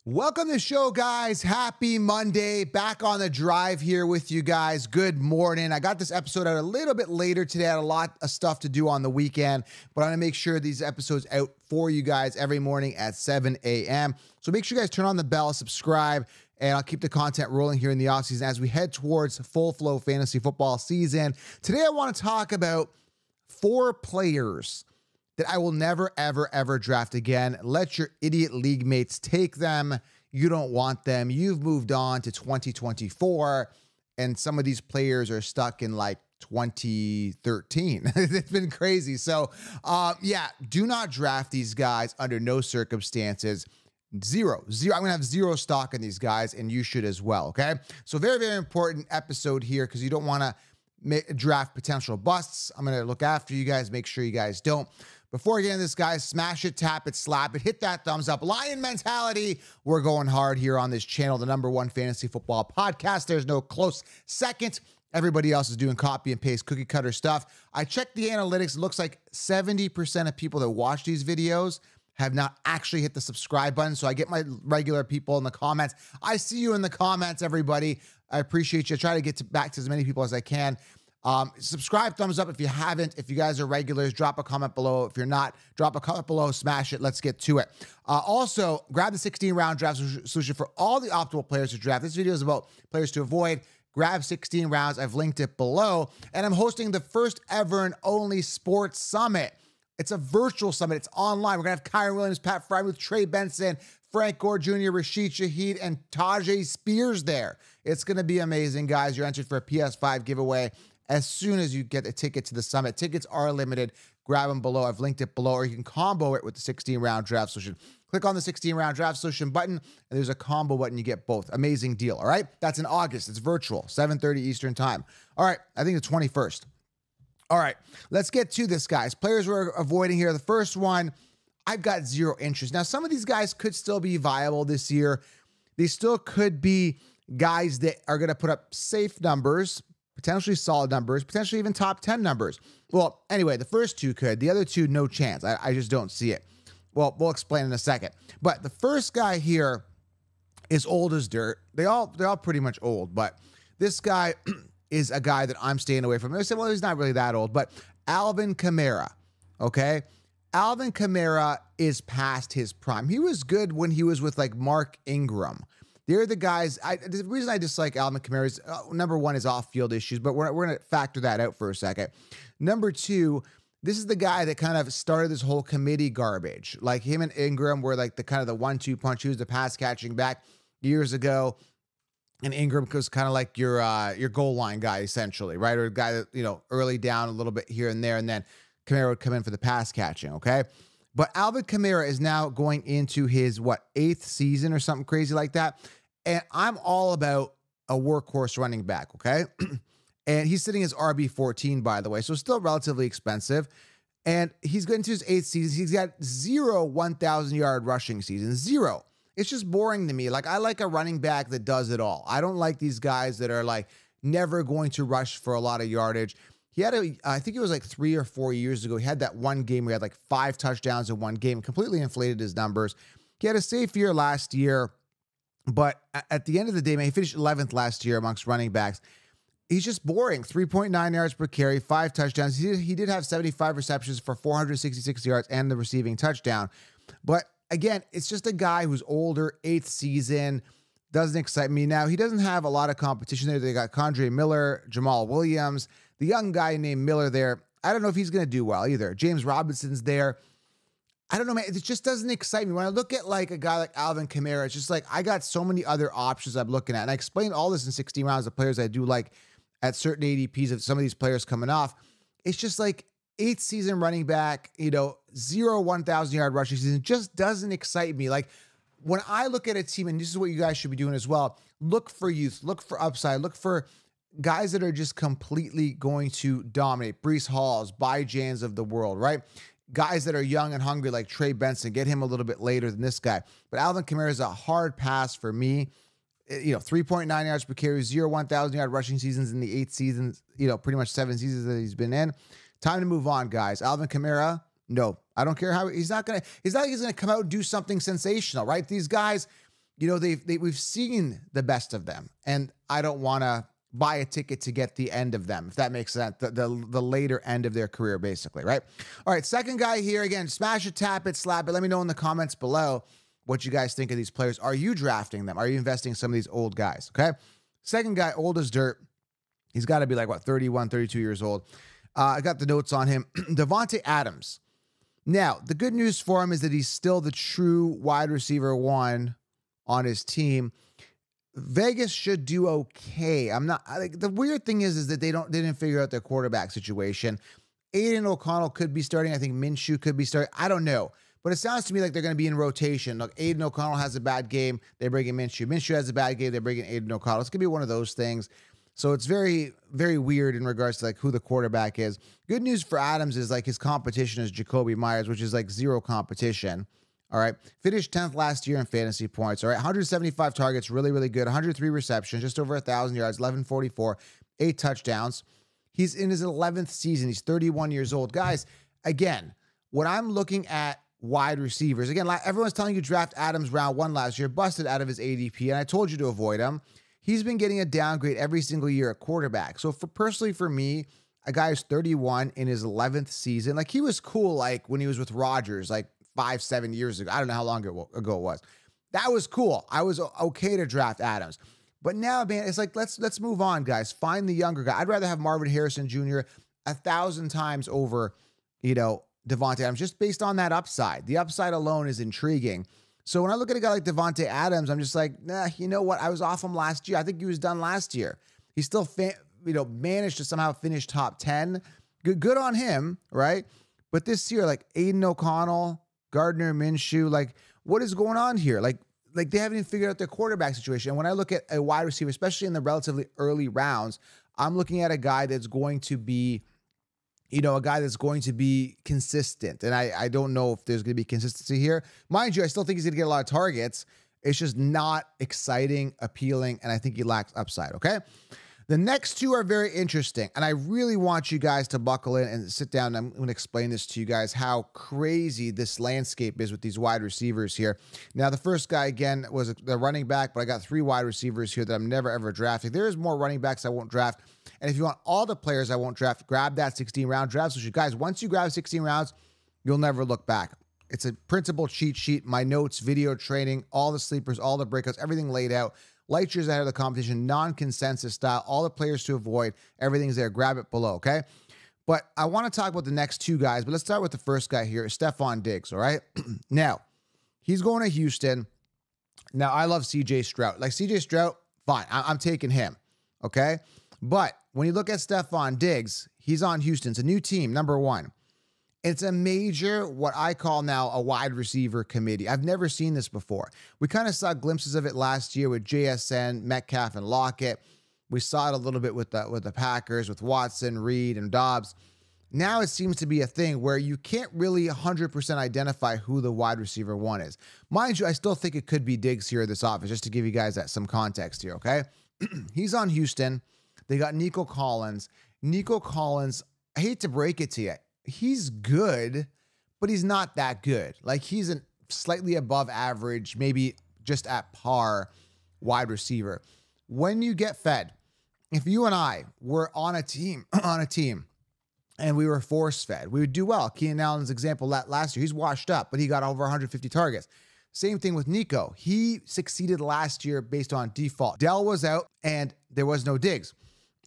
Welcome to the show, guys. Happy Monday. Back on the drive here with you guys. Good morning. I got this episode out a little bit later today. I had a lot of stuff to do on the weekend, but I'm going to make sure these episodes out for you guys every morning at 7 a.m. So make sure you guys turn on the bell, subscribe, and I'll keep the content rolling here in the offseason as we head towards full flow fantasy football season. Today, I want to talk about 4 players that I will never, ever, ever draft again. Let your idiot league mates take them. You don't want them. You've moved on to 2024, and some of these players are stuck in like 2013. It's been crazy. So, yeah, do not draft these guys under no circumstances. Zero. I'm going to have zero stock in these guys, and you should as well, okay? So very, very important episode here because you don't want to draft potential busts. I'm going to look after you guys, make sure you guys don't. Before getting this, guys, smash it, tap it, slap it, hit that thumbs up. Lion mentality. We're going hard here on this channel, the #1 fantasy football podcast. There's no close second. Everybody else is doing copy and paste, cookie cutter stuff. I checked the analytics. It looks like 70% of people that watch these videos have not actually hit the subscribe button. So I get my regular people in the comments. I see you in the comments, everybody. I appreciate you. I try to get back to as many people as I can. Subscribe, thumbs up if you haven't. If you guys are regulars, drop a comment below. If you're not, drop a comment below, smash it. Let's get to it. Also, grab the 16-round draft solution for all the optimal players to draft. This video is about players to avoid. Grab 16 rounds. I've linked it below. And I'm hosting the first ever and only sports summit. It's a virtual summit. It's online. We're going to have Kyren Williams, Pat Freiermuth, Trey Benson, Frank Gore Jr., Rashid Shaheed, and Tajay Spears there. It's going to be amazing, guys. You're entered for a PS5 giveaway as soon as you get a ticket to the summit. Tickets are limited. Grab them below. I've linked it below, or you can combo it with the 16-round draft solution. Click on the 16-round draft solution button, and there's a combo button. You get both. Amazing deal, all right? That's in August. It's virtual, 7:30 Eastern time. All right, I think the 21st. All right, let's get to this, guys. Players we're avoiding here. The first one, I've got zero interest. Now, some of these guys could still be viable this year. They still could be guys that are going to put up safe numbers, potentially solid numbers, potentially even top 10 numbers. Well, anyway, the first 2 could. The other 2, no chance. I just don't see it. Well, we'll explain in a second. But the first guy here is old as dirt. They're all pretty much old, but this guy is a guy that I'm staying away from. I said, well, he's not really that old, but Alvin Kamara, okay? Alvin Kamara is past his prime. He was good when he was with like Mark Ingram. They're the guys. The reason I dislike Alvin Kamara is, number 1 is off-field issues, but we're going to factor that out for a second. Number 2, this is the guy that kind of started this whole committee garbage. Like him and Ingram were like the kind of the 1-2 punch. He was the pass-catching back years ago, and Ingram was kind of like your goal line guy, essentially, right? Or a guy that, you know, early down a little bit here and there, and then Kamara would come in for the pass catching, okay? But Alvin Kamara is now going into his, 8th season or something crazy like that. And I'm all about a workhorse running back, okay? And he's sitting as RB14, by the way, so still relatively expensive. And he's getting to his 8th season. He's got 0 1,000-yard rushing seasons. 0. It's just boring to me. Like, I like a running back that does it all. I don't like these guys that are, like, never going to rush for a lot of yardage. He had I think it was like 3 or 4 years ago, he had that one game where he had like 5 touchdowns in one game, completely inflated his numbers. He had a safe year last year, but at the end of the day, man, he finished 11th last year amongst running backs. He's just boring. 3.9 yards per carry, 5 touchdowns. He did have 75 receptions for 466 yards and the receiving touchdown. But again, it's just a guy who's older, 8th season, doesn't excite me. Now, he doesn't have a lot of competition there. They got Kondre Miller, Jamal Williams, the young guy named Miller there. I don't know if he's going to do well either. James Robinson's there. I don't know, man. It just doesn't excite me. When I look at like a guy like Alvin Kamara, it's just like I got so many other options I'm looking at. And I explained all this in 16 rounds of players I do like at certain ADPs of some of these players coming off. It's just like 8th season running back, 0 1,000-yard rushing season just doesn't excite me. Like when I look at a team, and this is what you guys should be doing as well, look for youth, look for upside, look for guys that are just completely going to dominate. Breece Halls, Byjans of the world, right? Guys that are young and hungry like Trey Benson, get him a little bit later than this guy. But Alvin Kamara is a hard pass for me. 3.9 yards per carry, 0 1,000-yard rushing seasons in the 8 seasons, pretty much 7 seasons that he's been in. Time to move on, guys. Alvin Kamara, no. I don't care how he's not like he's going to come out and do something sensational, right? These guys, you know, we've seen the best of them, and I don't want to buy a ticket to get the end of them, if that makes sense. The later end of their career, basically, right? All right, second guy here. Again, smash it, tap it, slap it. Let me know in the comments below what you guys think of these players. Are you drafting them? Are you investing in some of these old guys? Okay. Second guy, old as dirt. He's got to be like, what, 31, 32 years old. I got the notes on him. Davante Adams. Now, the good news for him is that he's still the true wide receiver one on his team. Vegas should do okay. The weird thing is that they didn't figure out their quarterback situation. Aiden O'Connell could be starting. I think Minshew could be starting. I don't know. But it sounds to me like they're going to be in rotation. Like Aiden O'Connell has a bad game, they bring in Minshew. Minshew has a bad game, they bring in Aiden O'Connell. It's going to be one of those things. So it's very, very weird in regards to like who the quarterback is. Good news for Adams is like his competition is Jacoby Myers, which is like zero competition. All right. Finished 10th last year in fantasy points. All right. 175 targets, really, really good. 103 receptions, just over 1,000 yards, 1144, 8 touchdowns. He's in his 11th season. He's 31 years old. Guys, again, when I'm looking at wide receivers, again, everyone's telling you draft Adams round 1 last year, busted out of his ADP, and I told you to avoid him. He's been getting a downgrade every single year at quarterback. So personally for me, a guy who's 31 in his 11th season, like he was cool, like when he was with Rodgers, like 5-7 years ago. I don't know how long ago it was. That was cool. I was okay to draft Adams. But now, man, it's like, let's move on, guys. Find the younger guy. I'd rather have Marvin Harrison Jr. 1,000 times over, Davante Adams, just based on that upside. The upside alone is intriguing. So when I look at a guy like Davante Adams, I'm just like, nah, you know what? I was off him last year. I think he was done last year. He still, managed to somehow finish top 10. Good on him, right? But this year, like Aiden O'Connell, Gardner Minshew, like what is going on here? Like they haven't even figured out their quarterback situation. And when I look at a wide receiver, especially in the relatively early rounds, I'm looking at a guy that's going to be, a guy that's going to be consistent. And I don't know if there's going to be consistency here. Mind you, I still think he's going to get a lot of targets. It's just not exciting, appealing, and I think he lacks upside, okay? The next two are very interesting, and I really want you guys to buckle in and sit down. I'm going to explain this to you guys, how crazy this landscape is with these wide receivers here. Now, the first guy, again, was the running back, but I got 3 wide receivers here that I'm never, ever drafting. There is more running backs I won't draft, and if you want all the players I won't draft, grab that 16-round draft. So, guys, once you grab 16 rounds, you'll never look back. It's a printable cheat sheet, my notes, video training, all the sleepers, all the breakouts, everything laid out. Light years ahead of the competition, non-consensus style, all the players to avoid, everything's there. Grab it below, okay? But I want to talk about the next 2 guys, but let's start with the first guy here, Stefon Diggs, all right? Now, he's going to Houston. Now, I love CJ Stroud. Like, CJ Stroud, fine, I'm taking him, okay? But when you look at Stefon Diggs, he's on Houston. It's a new team, number 1. It's a major, what I call now a wide receiver committee. I've never seen this before. We kind of saw glimpses of it last year with JSN, Metcalf, and Lockett. We saw it a little bit with the Packers, with Watson, Reed, and Dobbs. Now it seems to be a thing where you can't really 100% identify who the wide receiver 1 is. Mind you, I still think it could be Diggs here at this office, just to give you guys some context here, okay? He's on Houston. They got Nico Collins. Nico Collins, I hate to break it to you, he's good, but he's not that good. Like, he's a slightly above average, maybe just at par wide receiver. When you get fed, if you and I were on a team, and we were force fed, we would do well. Keenan Allen's example last year, he's washed up, but he got over 150 targets. Same thing with Nico. He succeeded last year based on default. Dell was out and there was no Diggs.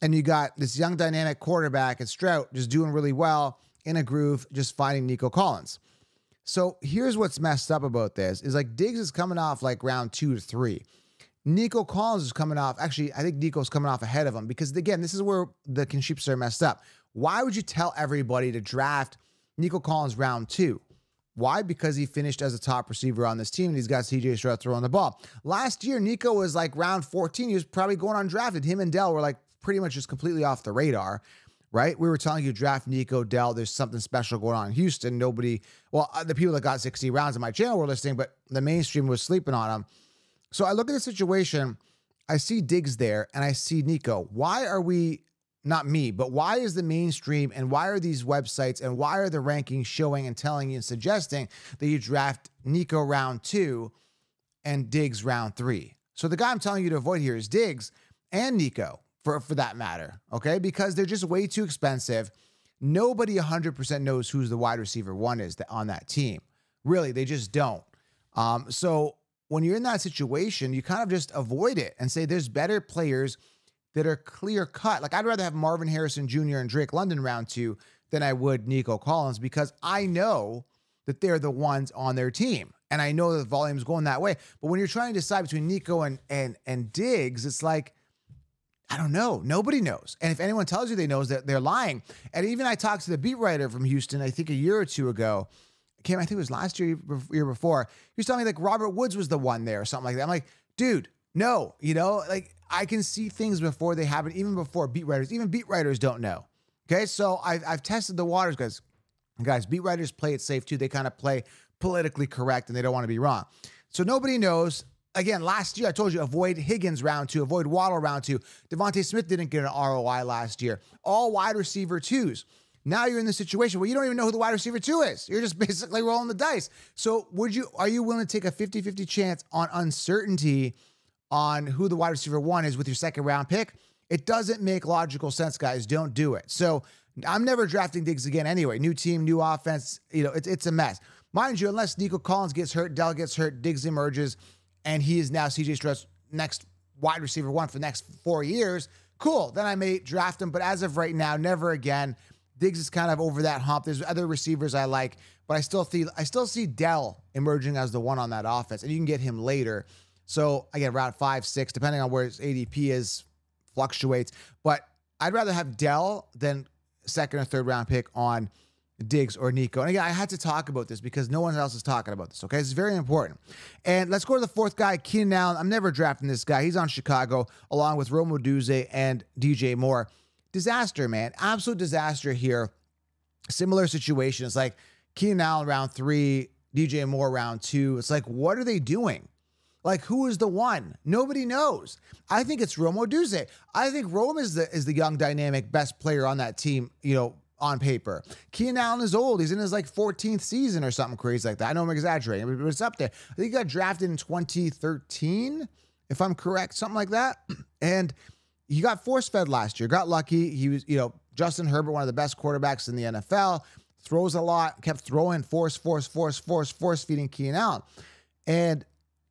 And you got this young dynamic quarterback and Stroud just doing really well in a groove, just finding Nico Collins. So here's what's messed up about this is like Diggs is coming off like round 2 to 3. Nico Collins is coming off. Actually, I think Nico's coming off ahead of him because, again, this is where the sheeps are messed up. Why would you tell everybody to draft Nico Collins round 2? Why? Because he finished as a top receiver on this team and he's got CJ Stroud throwing the ball. Last year, Nico was like round 14. He was probably going undrafted. Him and Dell were like pretty much just completely off the radar. Right? We were telling you draft Nico, Dell. There's something special going on in Houston. Nobody, the people that got 60 rounds on my channel were listening, but the mainstream was sleeping on him. So I look at the situation, I see Diggs there, and I see Nico. Why are we, not me, but why is the mainstream and why are these websites and why are the rankings showing and telling you and suggesting that you draft Nico round 2 and Diggs round 3. So the guy I'm telling you to avoid here is Diggs and Nico for that matter, okay? Because they're just way too expensive. Nobody 100% knows who's the wide receiver 1 is on that team. Really, they just don't. So when you're in that situation, you kind of just avoid it and say there's better players that are clear cut. Like I'd rather have Marvin Harrison Jr. and Drake London round 2 than I would Nico Collins, because I know that they're the ones on their team. And I know the volume's going that way. But when you're trying to decide between Nico and Diggs, it's like, I don't know. Nobody knows. And if anyone tells you they know, that they're lying. And even I talked to the beat writer from Houston, I think a year or two ago, I think it was last year before. He was telling me like Robert Woods was the one there or something like that. I'm like, dude, no, like I can see things before they happen, even before beat writers. Even beat writers don't know. Okay, so I've tested the waters, guys. Beat writers play it safe too. They kind of play politically correct and they don't want to be wrong. So nobody knows. Again, last year I told you avoid Higgins round 2, avoid Waddle round 2. Devontae Smith didn't get an ROI last year. All wide receiver 2s. Now you're in the situation where you don't even know who the wide receiver 2 is. You're just basically rolling the dice. So are you willing to take a 50-50 chance on uncertainty on who the wide receiver 1 is with your second round pick? It doesn't make logical sense, guys. Don't do it. So I'm never drafting Diggs again anyway. New team, new offense. It's a mess. Mind you, unless Nico Collins gets hurt, Dell gets hurt, Diggs emerges, and he is now CJ Stroud's next wide receiver 1 for the next 4 years, cool. Then I may draft him. But as of right now, never again. Diggs is kind of over that hump. There's other receivers I like, but I still see Dell emerging as the one on that offense, and you can get him later. So again, round 5, 6, depending on where his ADP is, fluctuates. But I'd rather have Dell than second or third round pick on Diggs or Nico. And again, I had to talk about this because no one else is talking about this, okay? This is very important. And let's go to the fourth guy, Keenan Allen. I'm never drafting this guy. He's on Chicago, along with Rome Odunze and DJ Moore. Disaster, man. Absolute disaster here. Similar situation. It's like Keenan Allen round 3, DJ Moore round 2. It's like, what are they doing? Like, who is the one? Nobody knows. I think it's Rome Odunze. I think Rome is the young, dynamic, best player on that team, on paper. Keenan Allen is old. He's in his 14th season or something crazy like that. I know I'm exaggerating, but it's up there. I think he got drafted in 2013, if I'm correct, something like that. And he got force-fed last year. Got lucky. He was, Justin Herbert, one of the best quarterbacks in the NFL, throws a lot, kept throwing, force-feeding Keenan Allen. And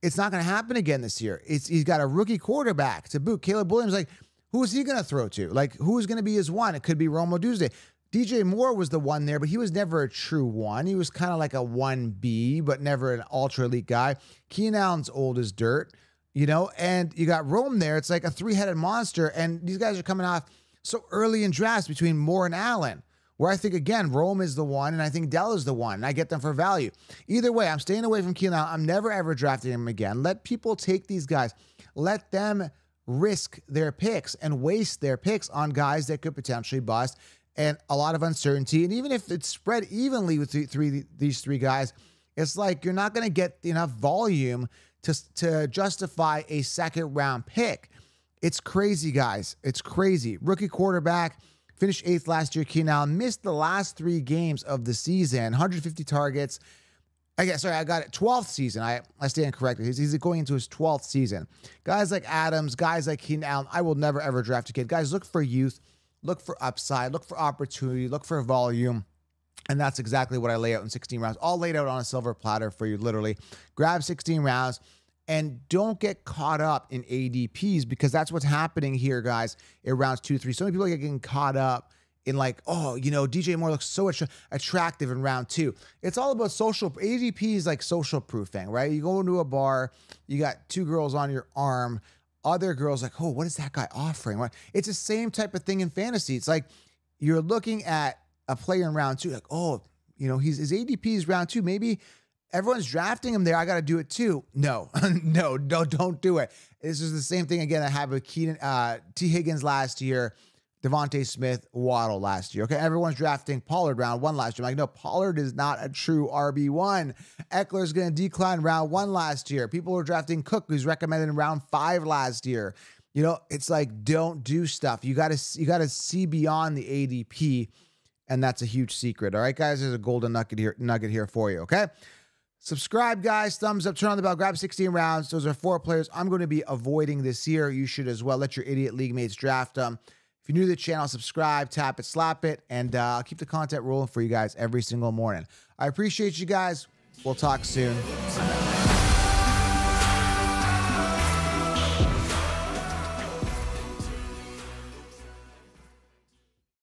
it's not going to happen again this year. He's got a rookie quarterback to boot. Caleb Williams, who is he going to throw to? Who's going to be his one? It could be Rome Odunze. DJ Moore was the one there, but he was never a true one. He was kind of like a 1B, but never an ultra elite guy. Keenan Allen's old as dirt, and you got Rome there. It's like a 3-headed monster, and these guys are coming off so early in drafts between Moore and Allen, where I think, again, Rome is the one, and I think Dell is the one, and I get them for value. Either way, I'm staying away from Keenan Allen. I'm never, ever drafting him again. Let people take these guys. Let them risk their picks and waste their picks on guys that could potentially bust, and a lot of uncertainty. And even if it's spread evenly with these three guys, it's like you're not going to get enough volume to justify a second-round pick. It's crazy, guys. It's crazy. Rookie quarterback, finished 8th last year. Keenan Allen missed the last 3 games of the season, 150 targets. I got it. 12th season. I stand corrected. He's going into his 12th season. Guys like Adams, guys like Keenan Allen, I will never, ever draft a kid. Guys, look for youth, look for upside, look for opportunity, look for volume. And that's exactly what I lay out in 16 rounds. All laid out on a silver platter for you, literally. Grab 16 rounds and don't get caught up in ADPs, because that's what's happening here, guys, in rounds 2, 3. So many people are getting caught up in DJ Moore looks so attractive in round 2. It's all about ADP is like social proofing, right? You go into a bar, you got 2 girls on your arm, other girls like, oh, what is that guy offering? It's the same type of thing in fantasy. It's like you're looking at a player in round 2, like, oh, his ADP is round 2. Maybe everyone's drafting him there. I got to do it too. No, don't do it. This is the same thing again I had with T. Higgins last year, Devontae Smith, Waddle last year. Okay, everyone's drafting Pollard round 1 last year. I'm like, no, Pollard is not a true RB1. Eckler's going to decline round 1 last year. People were drafting Cook, who's recommended in round 5 last year. It's like, don't do stuff. You got to see beyond the ADP, and that's a huge secret. All right, guys, there's a golden nugget here for you. Okay. Subscribe, guys. Thumbs up. Turn on the bell. Grab 16 rounds. Those are 4 players I'm going to be avoiding this year. You should as well. Let your idiot league mates draft them. If you're new to the channel, subscribe, tap it, slap it, and I'll keep the content rolling for you guys every single morning. I appreciate you guys. We'll talk soon.